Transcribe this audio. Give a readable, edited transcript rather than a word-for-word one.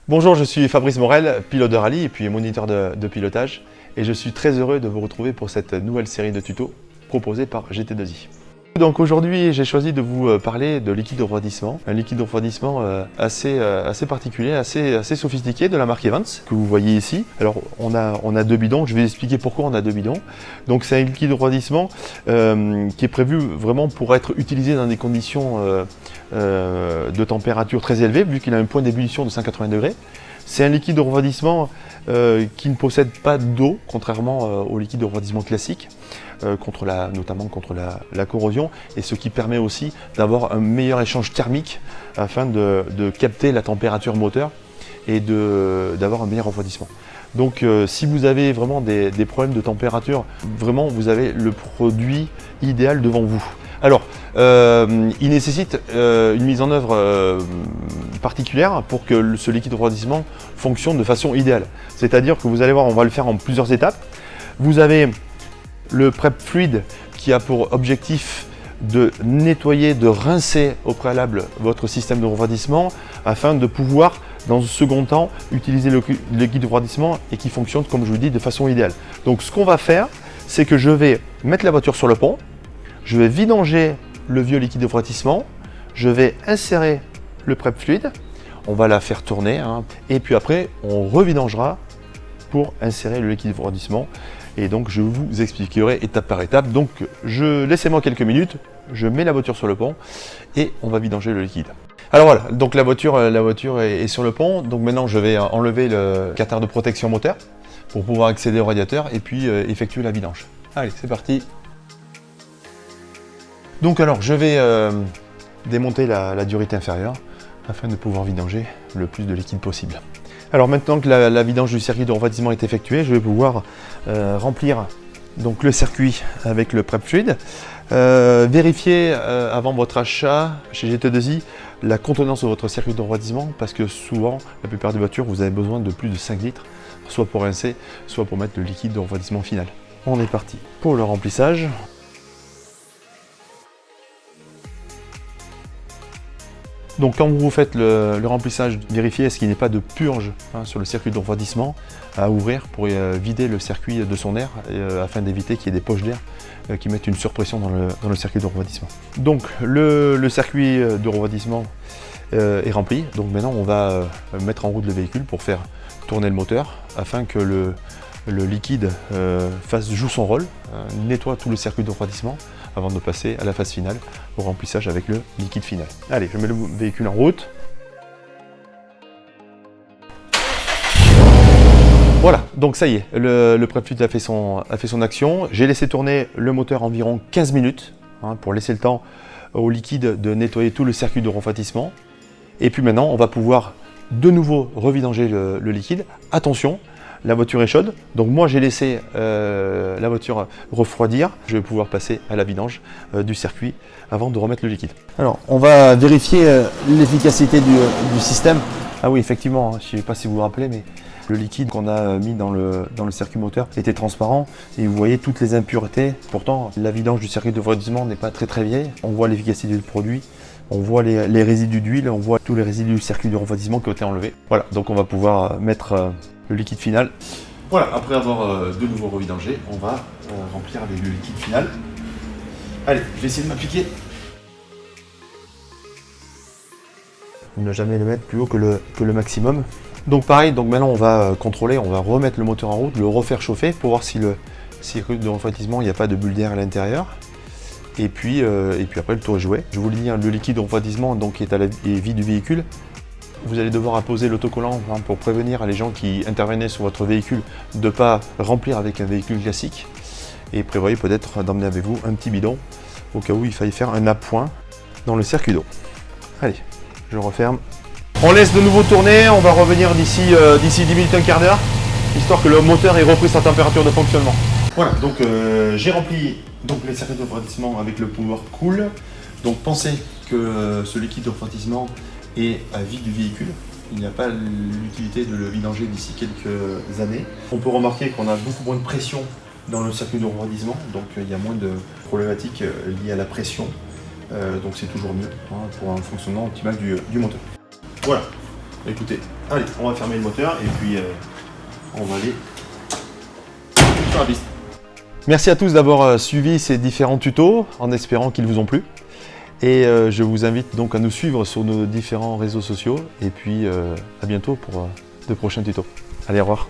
Bonjour, je suis Fabrice Morel, pilote de rallye et puis moniteur de pilotage. Et je suis très heureux de vous retrouver pour cette nouvelle série de tutos proposée par GT2i. Donc aujourd'hui, j'ai choisi de vous parler de liquide de refroidissement. Un liquide de refroidissement assez particulier, assez sophistiqué de la marque Evans, que vous voyez ici. Alors on a deux bidons, je vais expliquer pourquoi on a deux bidons. Donc c'est un liquide de refroidissement qui est prévu vraiment pour être utilisé dans des conditions de température très élevée, vu qu'il a un point d'ébullition de 180 degrés. C'est un liquide de refroidissement qui ne possède pas d'eau, contrairement au liquide de refroidissement classique, notamment contre la corrosion, et ce qui permet aussi d'avoir un meilleur échange thermique afin de capter la température moteur et d'avoir un meilleur refroidissement. Donc si vous avez vraiment des problèmes de température, vraiment vous avez le produit idéal devant vous. Alors, il nécessite une mise en œuvre particulière pour que ce liquide de refroidissement fonctionne de façon idéale. C'est-à-dire que vous allez voir, on va le faire en plusieurs étapes. Vous avez le prep fluide qui a pour objectif de nettoyer, de rincer au préalable votre système de refroidissement afin de pouvoir, dans un second temps, utiliser le liquide de refroidissement et qui fonctionne, comme je vous dis, de façon idéale. Donc ce qu'on va faire, c'est que je vais mettre la voiture sur le pont, je vais vidanger le vieux liquide de refroidissement, je vais insérer le prep fluide, on va la faire tourner, et puis après on revidangera pour insérer le liquide de refroidissement. Et donc je vous expliquerai étape par étape. Donc laissez-moi quelques minutes, je mets la voiture sur le pont et on va vidanger le liquide. Alors voilà, donc la voiture est sur le pont. Donc maintenant je vais enlever le carter de protection moteur pour pouvoir accéder au radiateur et puis effectuer la vidange. Allez, c'est parti. Donc alors je vais démonter la durite inférieure afin de pouvoir vidanger le plus de liquide possible. Alors maintenant que la vidange du circuit de refroidissement est effectuée, je vais pouvoir remplir donc le circuit avec le prep fluide. Vérifiez avant votre achat chez GT2i la contenance de votre circuit de refroidissement parce que souvent, la plupart des voitures, vous avez besoin de plus de 5 litres, soit pour rincer, soit pour mettre le liquide de refroidissement final. On est parti pour le remplissage. Donc quand vous faites le remplissage, vérifiez est-ce qu'il n'y a pas de purge sur le circuit de refroidissement à ouvrir pour vider le circuit de son air afin d'éviter qu'il y ait des poches d'air qui mettent une surpression dans le circuit de refroidissement. Donc le circuit de refroidissement est rempli, donc maintenant on va mettre en route le véhicule pour faire tourner le moteur afin que le liquide joue son rôle, nettoie tout le circuit de refroidissement avant de passer à la phase finale, au remplissage avec le liquide final. Allez, je mets le véhicule en route. Voilà, donc ça y est, le prep fluide a fait son action. J'ai laissé tourner le moteur environ 15 minutes pour laisser le temps au liquide de nettoyer tout le circuit de refroidissement. Et puis maintenant, on va pouvoir de nouveau revidanger le liquide. Attention, la voiture est chaude, donc moi j'ai laissé la voiture refroidir. Je vais pouvoir passer à la vidange du circuit avant de remettre le liquide. Alors on va vérifier l'efficacité du système. Ah oui, effectivement, je ne sais pas si vous vous rappelez, mais le liquide qu'on a mis dans le circuit moteur était transparent et vous voyez toutes les impuretés. Pourtant, la vidange du circuit de refroidissement n'est pas très vieille. On voit l'efficacité du produit. On voit les résidus d'huile, on voit tous les résidus du circuit de refroidissement qui ont été enlevés. Voilà, donc on va pouvoir mettre le liquide final. Voilà, après avoir de nouveau revidangé, on va remplir avec le liquide final. Allez, je vais essayer de m'appliquer. Ne jamais le mettre plus haut que le maximum. Donc pareil, donc maintenant on va contrôler, on va remettre le moteur en route, le refaire chauffer pour voir si le circuit de refroidissement, il n'y a pas de bulle d'air à l'intérieur. Et puis après le tour est joué. Je vous le dis, le liquide de refroidissement donc, est à la vie du véhicule. Vous allez devoir apposer l'autocollant pour prévenir les gens qui intervenaient sur votre véhicule de ne pas remplir avec un véhicule classique. Et prévoyez peut-être d'emmener avec vous un petit bidon au cas où il faille faire un appoint dans le circuit d'eau. Allez, je referme. On laisse de nouveau tourner, on va revenir d'ici 10 minutes, un quart d'heure, histoire que le moteur ait repris sa température de fonctionnement. Voilà, donc j'ai rempli les circuits de refroidissement avec le Power Cool. Donc pensez que ce liquide de refroidissement est à vie du véhicule. Il n'y a pas l'utilité de le vidanger d'ici quelques années. On peut remarquer qu'on a beaucoup moins de pression dans le circuit de refroidissement, donc il y a moins de problématiques liées à la pression, donc c'est toujours mieux pour un fonctionnement optimal du moteur. Voilà, écoutez, allez, on va fermer le moteur et puis on va aller sur la piste. Merci à tous d'avoir suivi ces différents tutos, en espérant qu'ils vous ont plu. Et je vous invite donc à nous suivre sur nos différents réseaux sociaux. Et puis à bientôt pour de prochains tutos. Allez, au revoir.